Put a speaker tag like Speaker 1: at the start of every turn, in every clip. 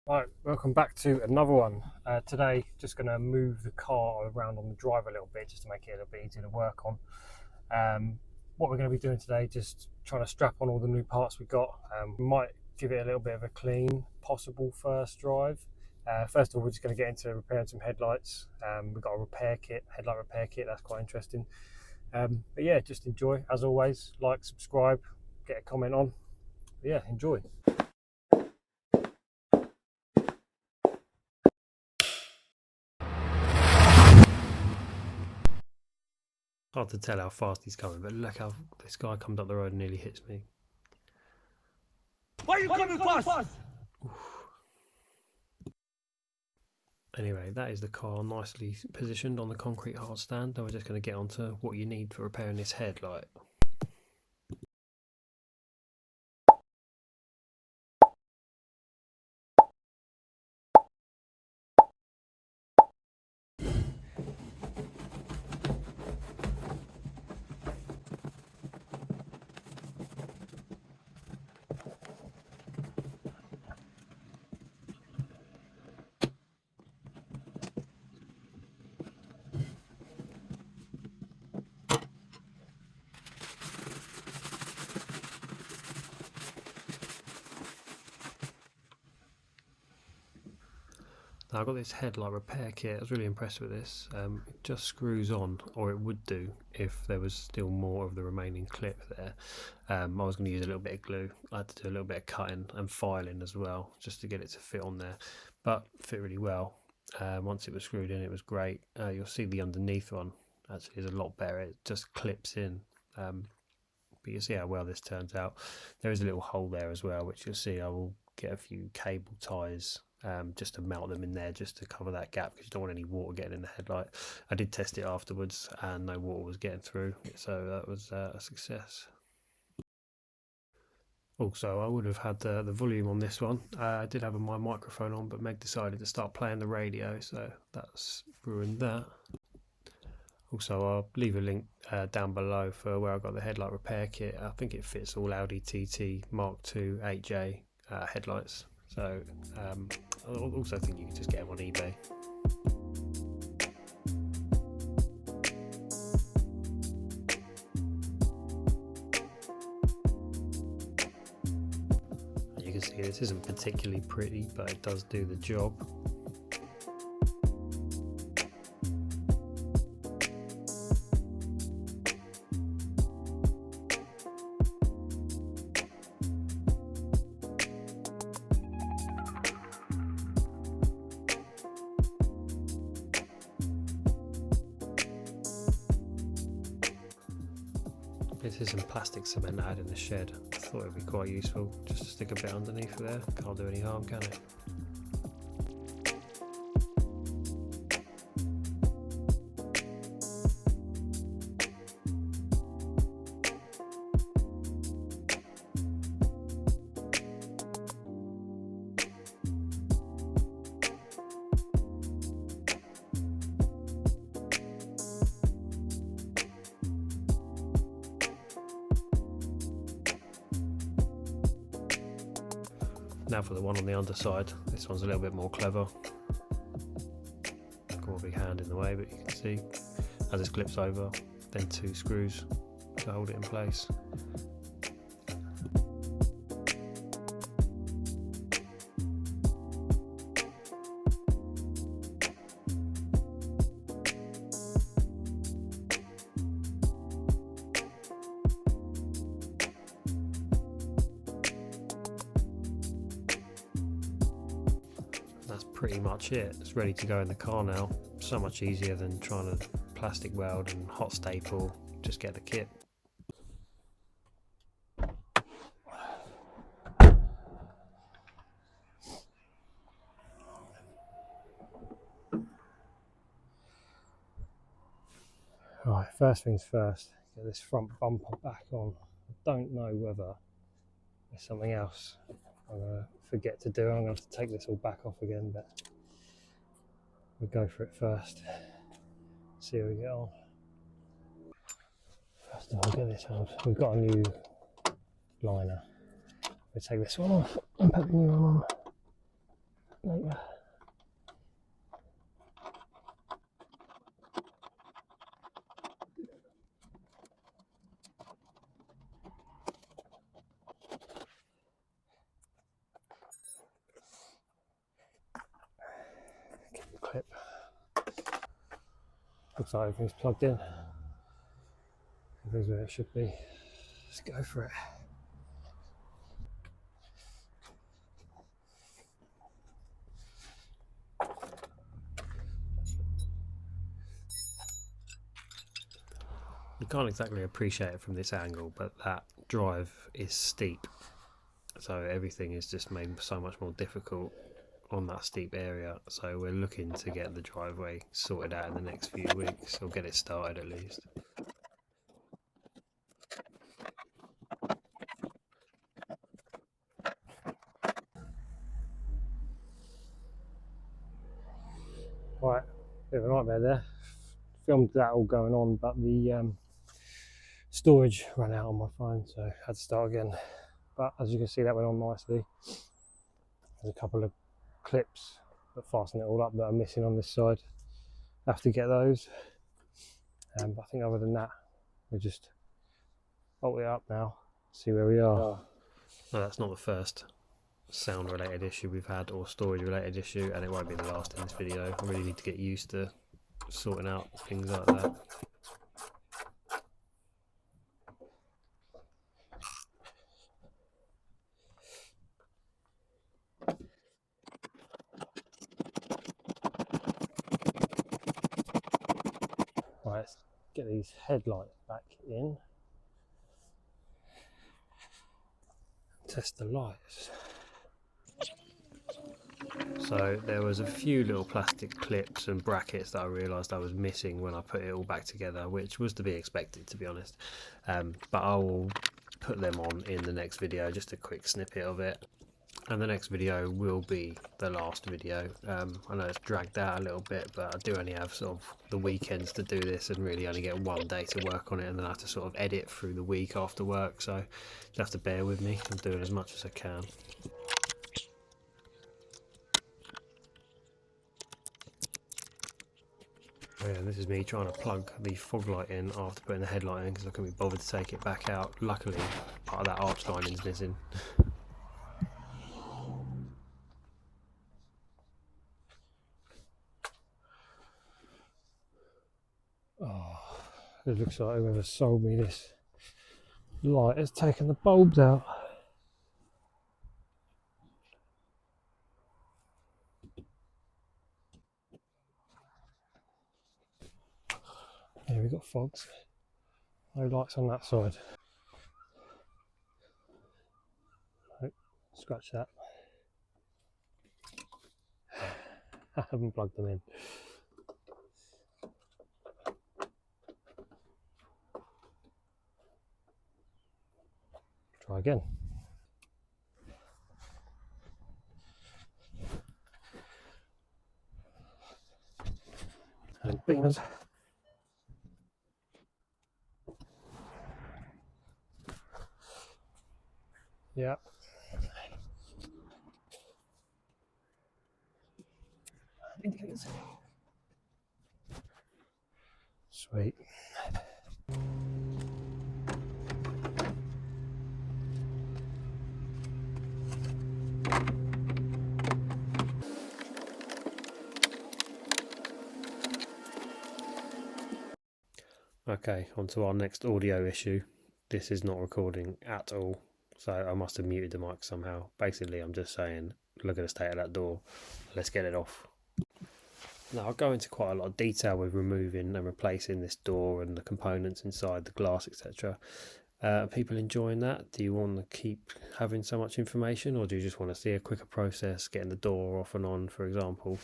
Speaker 1: Right, welcome back to another one. Today, just going to move the car around on the drive a little bit just to make it a little bit easier to work on. What we're going to be doing today, just trying to strap on all the new parts we got. We might give it a little bit of a clean, possible first drive. First of all, we're just going to get into repairing some headlights. We've got a repair kit, headlight repair kit, that's quite interesting. But yeah, just enjoy. As always, like, subscribe, get a comment on. But yeah, enjoy. Hard to tell how fast he's coming, but look how this guy comes up the road and nearly hits me.
Speaker 2: Why are you coming fast?
Speaker 1: Anyway, that is the car nicely positioned on the concrete hard stand. Now we're just going to get on to what you need for repairing this headlight. Now I've got this headlight repair kit. I was really impressed with this. It just screws on, or it would do if there was still more of the remaining clip there. I was going to use a little bit of glue. I had to do a little bit of cutting and filing as well, just to get it to fit on there, but fit really well. Once it was screwed in, it was great. You'll see the underneath one actually is a lot better. It just clips in. But you see how well this turns out. There is a little hole there as well, which you'll see I will get a few cable ties just to melt them in there, just to cover that gap, because you don't want any water getting in the headlight. I did test it afterwards and no water was getting through, so that was a success. Also, I would have had the volume on this one. I did have my microphone on, but Meg decided to start playing the radio, so that's ruined that. Also, I'll leave a link down below for where I got the headlight repair kit. I think it fits all Audi TT Mark II 8J headlights. So I also think you can just get them on eBay. You can see this isn't particularly pretty, but it does do the job. This is some plastic cement I had in the shed. I thought it would be quite useful just to stick a bit underneath there. Can't do any harm, can it? Now for the one on the underside. This one's a little bit more clever. Got a big hand in the way, but you can see as this clips over, then two screws to hold it in place. That's pretty much it. It's ready to go in the car now. So much easier than trying to plastic weld and hot staple. Just get the kit. Right, first things first, get this front bumper back on. I don't know whether there's something else I'm going to forget to do. I'm going to have to take this all back off again, but we'll go for it first. See how we get on. First of all, get this on. We've got a new liner. We'll take this one off and put the new one on. later. Get the clip. Looks like everything's plugged in. Everything's where it should be. Let's go for it. You can't exactly appreciate it from this angle, but that drive is steep, so everything is just made so much more difficult on that steep area. So we're looking to get the driveway sorted out in the next few weeks, or get it started at least. Right, bit of a nightmare there. Filmed that all going on, but the storage ran out on my phone, so I had to start again. But as you can see, that went on nicely. There's a couple of clips that fasten it all up that are missing on this side. I have to get those. But I think other than that, we'll just bolt it up now, see where we are. No, that's not the first sound related issue we've had, or storage related issue, and it won't be the last in this video. I really need to get used to sorting out things like that. Right, let's get these headlights back in. Test the lights. So there was a few little plastic clips and brackets that I realised I was missing when I put it all back together, which was to be expected, to be honest. But I will put them on in the next video, just a quick snippet of it. And the next video will be the last video. I know it's dragged out a little bit, but I do only have sort of the weekends to do this, and really only get one day to work on it, and then I have to sort of edit through the week after work, so you'll have to bear with me. I'm doing as much as I can. Oh yeah, this is me trying to plug the fog light in after putting the headlight in, because I couldn't be bothered to take it back out. Luckily, part of that arch lining's missing. Oh, it looks like whoever sold me this light has taken the bulbs out. Yeah, we've got fogs. No lights on that side. Oh, scratch that. I haven't plugged them in. Try again. And beamers. Yeah. Indicators. Sweet. Okay, on to our next audio issue. This is not recording at all, so I must have muted the mic somehow. Basically, I'm just saying, look at the state of that door, let's get it off. Now, I'll go into quite a lot of detail with removing and replacing this door and the components inside, the glass, etc. Are people enjoying that? Do you want to keep having so much information, or do you just want to see a quicker process, getting the door off and on, for example?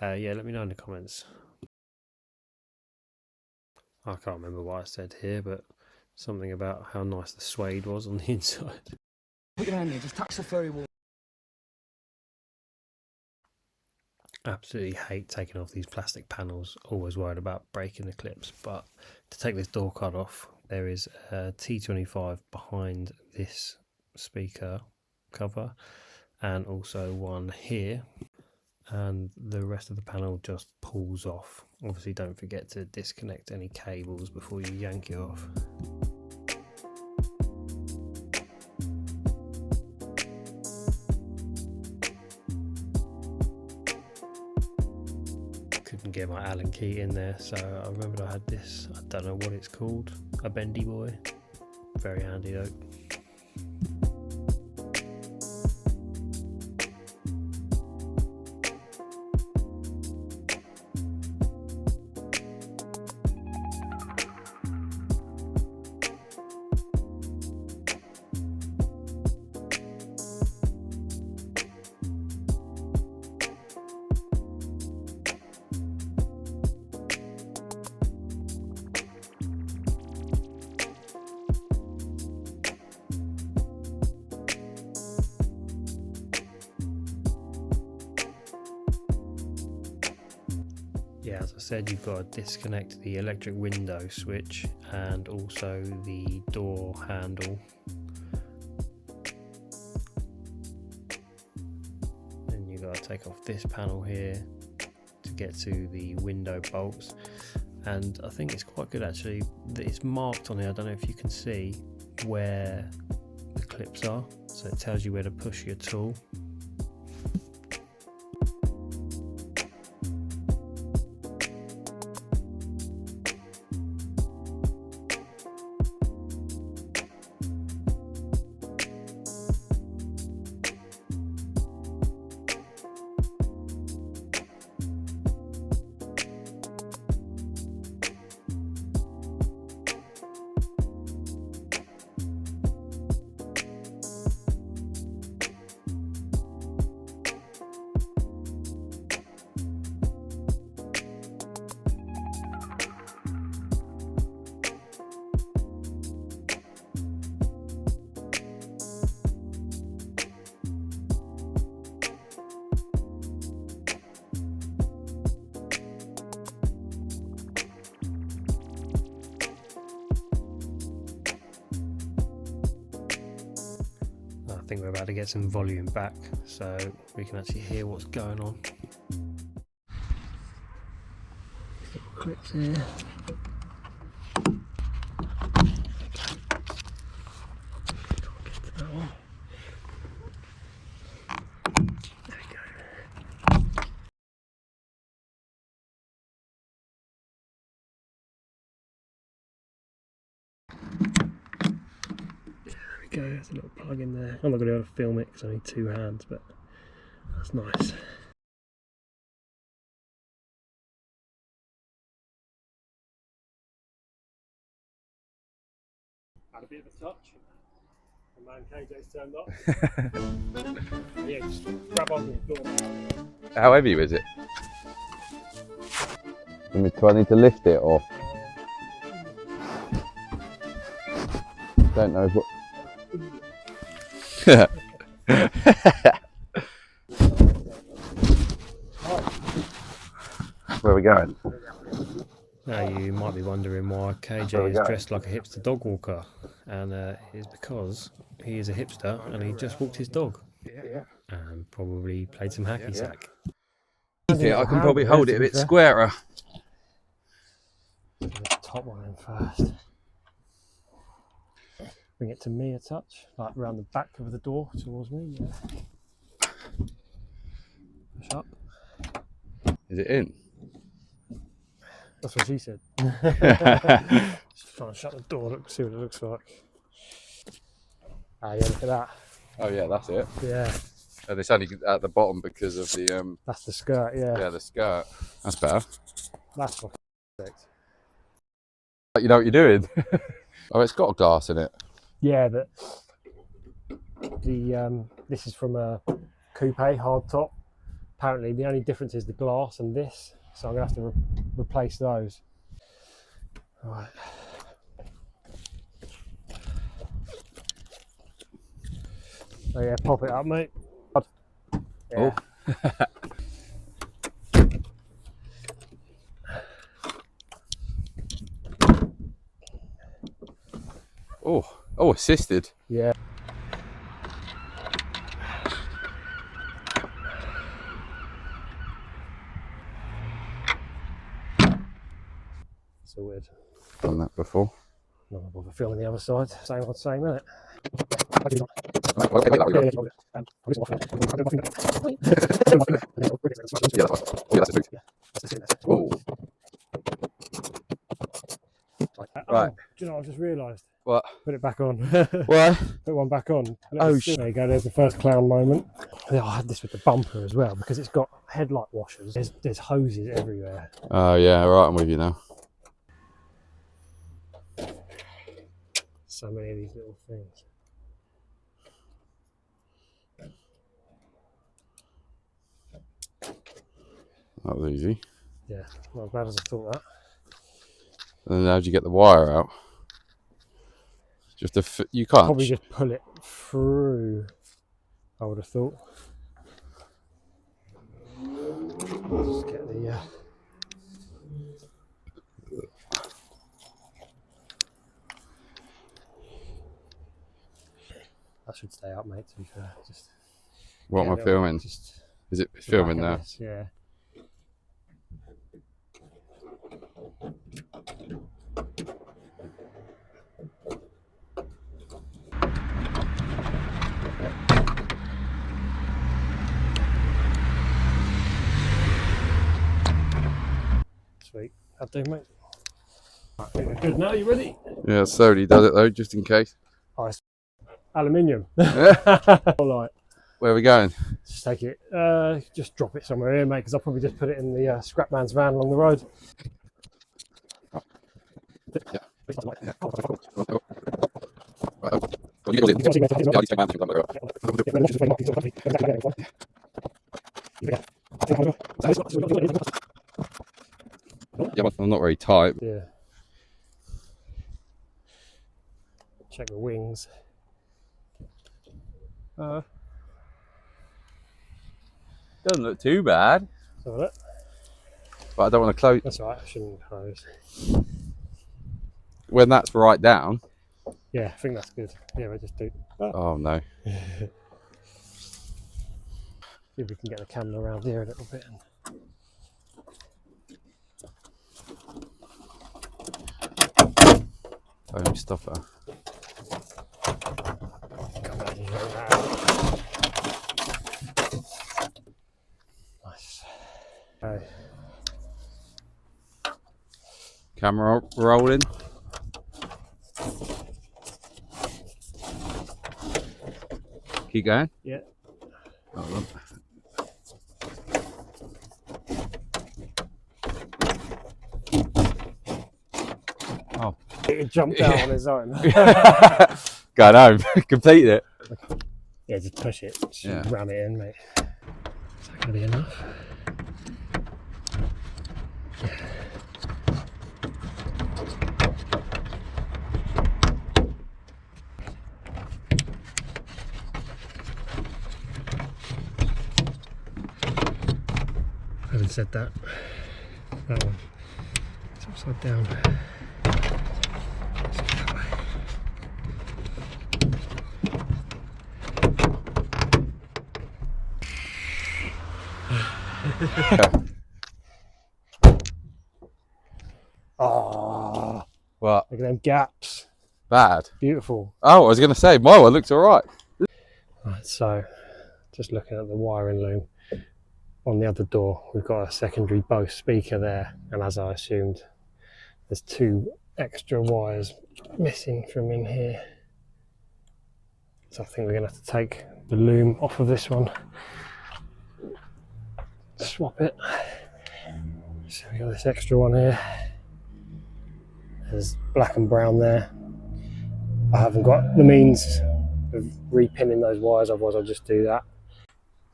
Speaker 1: Yeah, let me know in the comments. I can't remember what I said here, but something about how nice the suede was on the inside.
Speaker 2: Put your hand in, just touch the furry wall.
Speaker 1: Absolutely hate taking off these plastic panels, always worried about breaking the clips. But to take this door card off, there is a T25 behind this speaker cover, and also one here. and the rest of the panel just pulls off. Obviously don't forget to disconnect any cables before you yank it off. Couldn't get my Allen key in there, so I remembered I had this, I don't know what it's called, a bendy boy. Very handy though. Yeah, as I said, you've got to disconnect the electric window switch and also the door handle. And you've got to take off this panel here to get to the window bolts. And I think it's quite good actually that it's marked on here. I don't know if you can see where the clips are, so it tells you where to push your tool. I think we're about to get some volume back so we can actually hear what's going on. Little clips here. That one. There we go. Go, there's a little plug in there. I'm not going to be able to film it because I need two hands, but that's nice. Had a bit of a touch. The man KJ's turned up. Yeah, just grab on the door.
Speaker 3: How heavy is it? Do I need to lift it or? Don't know what. Where are we going?
Speaker 1: Now you might be wondering why KJ is dressed like a hipster dog walker, and it's because he is a hipster and he just walked his dog.
Speaker 3: Yeah.
Speaker 1: And probably played some hacky sack.
Speaker 3: Yeah, I can probably hold it a bit squarer.
Speaker 1: Get the top one in first. Bring it to me a touch, like around the back of the door towards me. Yeah. Push up.
Speaker 3: Is it in?
Speaker 1: That's what she said. Just trying to shut the door, look, see what it looks like. Ah, yeah, look at that.
Speaker 3: Oh yeah, that's it.
Speaker 1: Yeah.
Speaker 3: And it's only at the bottom because of the
Speaker 1: That's the skirt, yeah.
Speaker 3: yeah, the skirt. That's better.
Speaker 1: That's fucking perfect.
Speaker 3: You know what you're doing? Oh, it's got a glass in it.
Speaker 1: Yeah, but the this is from a coupe hard top. Apparently, the only difference is the glass and this, so I'm gonna have to replace those. All right. Oh yeah, pop it up, mate. Yeah.
Speaker 3: Oh. Oh, assisted.
Speaker 1: Yeah. sorted.
Speaker 3: Done that before.
Speaker 1: Not gonna bother filming the other side. Same old same, isn't it?
Speaker 3: Right.
Speaker 1: Oh, do you know, I've just realised.
Speaker 3: What?
Speaker 1: Put it back on.
Speaker 3: What?
Speaker 1: Put one back on.
Speaker 3: Oh,
Speaker 1: there you go, there's the first clown moment. Yeah, I had this with the bumper as well because it's got headlight washers. There's hoses everywhere.
Speaker 3: Oh yeah, right, I'm with you now.
Speaker 1: So many of these little things.
Speaker 3: That was easy.
Speaker 1: Yeah, not as bad as I thought that.
Speaker 3: And then how'd you get the wire out? Just you can't.
Speaker 1: Probably just pull it through, I would have thought. Just get the that should stay up, mate, to be fair. Just
Speaker 3: What am I filming? Is it filming now?
Speaker 1: This, yeah. Sweet. That'll do, mate. Right, good now, you ready?
Speaker 3: Yeah, slowly does it though, just in case.
Speaker 1: Nice. Aluminium.
Speaker 3: Yeah.
Speaker 1: Alright.
Speaker 3: Where are we going?
Speaker 1: Just take it, just drop it somewhere here, mate, because I'll probably just put it in the scrap man's van along the road.
Speaker 3: Yeah, I'm not very tight.
Speaker 1: Yeah. Check the wings.
Speaker 3: Doesn't look too bad.
Speaker 1: So that.
Speaker 3: But I don't want to close.
Speaker 1: That's alright, I shouldn't close.
Speaker 3: When that's right down.
Speaker 1: Yeah, I think that's good. Yeah, we'll just do.
Speaker 3: Oh no.
Speaker 1: See if we can get the camera around here a little bit.
Speaker 3: Don't stop her.
Speaker 1: Come on, you know that. Nice. Okay.
Speaker 3: Camera rolling. Keep going.
Speaker 1: Yeah.
Speaker 3: Hold on. Oh.
Speaker 1: It jumped out on its own.
Speaker 3: Going home. Complete it.
Speaker 1: Yeah, just push it. Just
Speaker 3: Yeah.
Speaker 1: ram it in, mate. Is that going to be enough? Having said that, that one, it's upside down. Let's go that way. Oh,
Speaker 3: What?
Speaker 1: look at them gaps.
Speaker 3: Bad.
Speaker 1: Beautiful.
Speaker 3: Oh, I was going to say, my one looks alright.
Speaker 1: Right, so just looking at the wiring loom on the other door, we've got a secondary Bose speaker there, and as I assumed, there's 2 extra wires missing from in here. So I think we're going to have to take the loom off of this one, swap it. So we got this extra one here. There's black and brown there. I haven't got the means of repinning those wires, otherwise I'll just do that.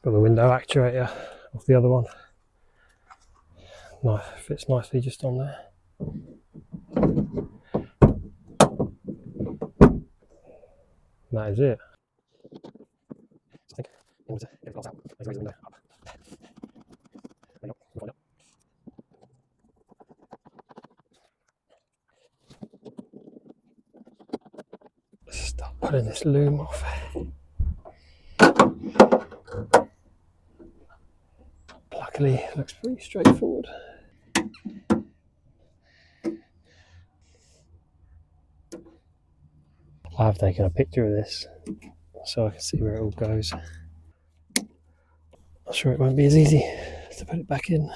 Speaker 1: Got the window actuator off the other one. Nice, fits nicely just on there. And that is it. Let's start putting this loom off. Luckily, it looks pretty straightforward. I have taken a picture of this so I can see where it all goes. I'm sure it won't be as easy to put it back in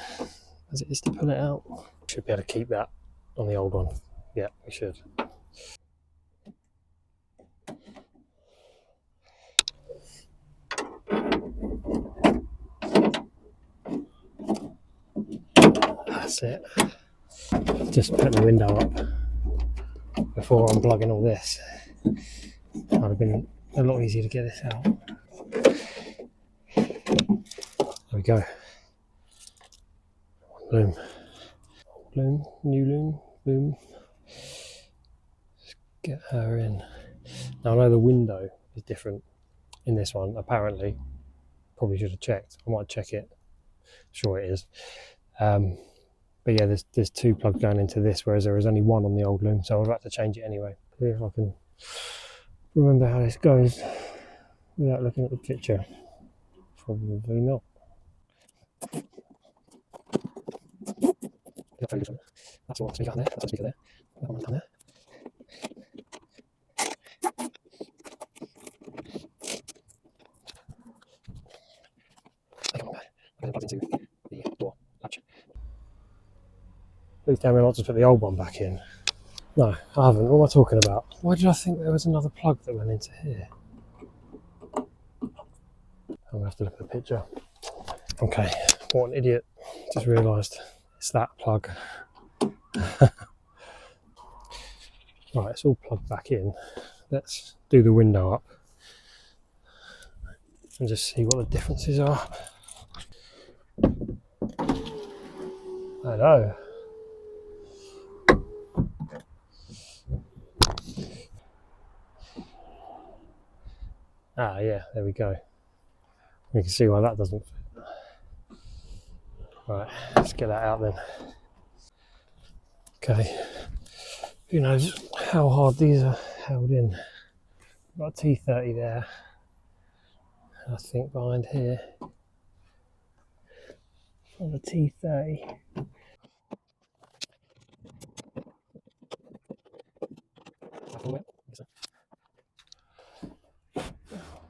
Speaker 1: as it is to pull it out. Should be able to keep that on the old one. Yeah, we should. That's it. Just put the window up before unplugging all this. Might have been a lot easier to get this out. There we go. Loom. Loom, new loom, loom. Let's get her in. Now I know the window is different in this one, apparently. Probably should have checked. I might check it. Sure it is. But yeah, there's two plugs going into this, whereas there was only one on the old loom, so I've had to change it anyway. See if I can remember how this goes without looking at the picture. Probably not. That's all speaker there. That's a speaker there. That one's down there. I'm going to plug into the door latch. Please tell me not to put the old one back in. No, I haven't. What am I talking about? Why did I think there was another plug that went into here? I'm going to have to look at the picture. Okay, what an idiot. Just realised it's that plug. Right, it's all plugged back in. Let's do the window up and just see what the differences are. Hello. Ah, yeah, there we go. We can see why that doesn't fit. Right, let's get that out then. Okay, who knows how hard these are held in. Got a T30 there, I think behind here. On the T30.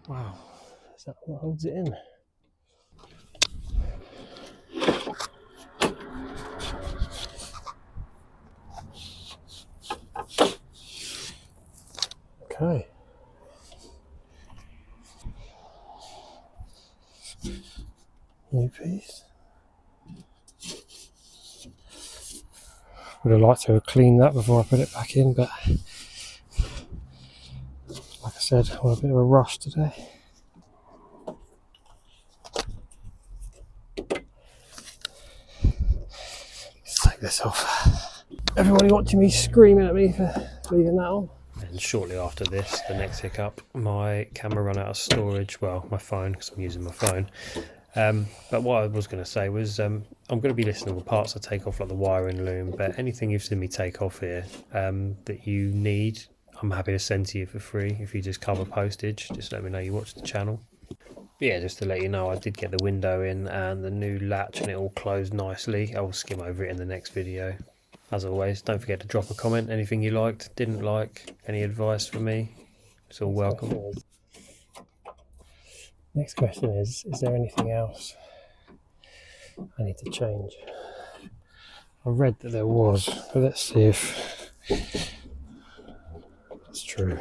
Speaker 1: Wow, is that what holds it in? Okay. New piece. Would have liked to have cleaned that before I put it back in, but like I said, I'm in a bit of a rush today. Let's take this off. Everybody watching me screaming at me for leaving that on. And shortly after this, the next hiccup, my camera ran out of storage. Well, my phone, because I'm using my phone. But what I was going to say was I'm going to be listing all the parts I take off, like the wiring loom, but anything you've seen me take off here that you need, I'm happy to send to you for free. If you just cover postage, just let me know you watch the channel. But yeah, just to let you know, I did get the window in and the new latch, and it all closed nicely. I will skim over it in the next video. As always, don't forget to drop a comment, anything you liked, didn't like, any advice from me, it's all welcome. Next question is there anything else I need to change? I read that there was, but let's see if that's true.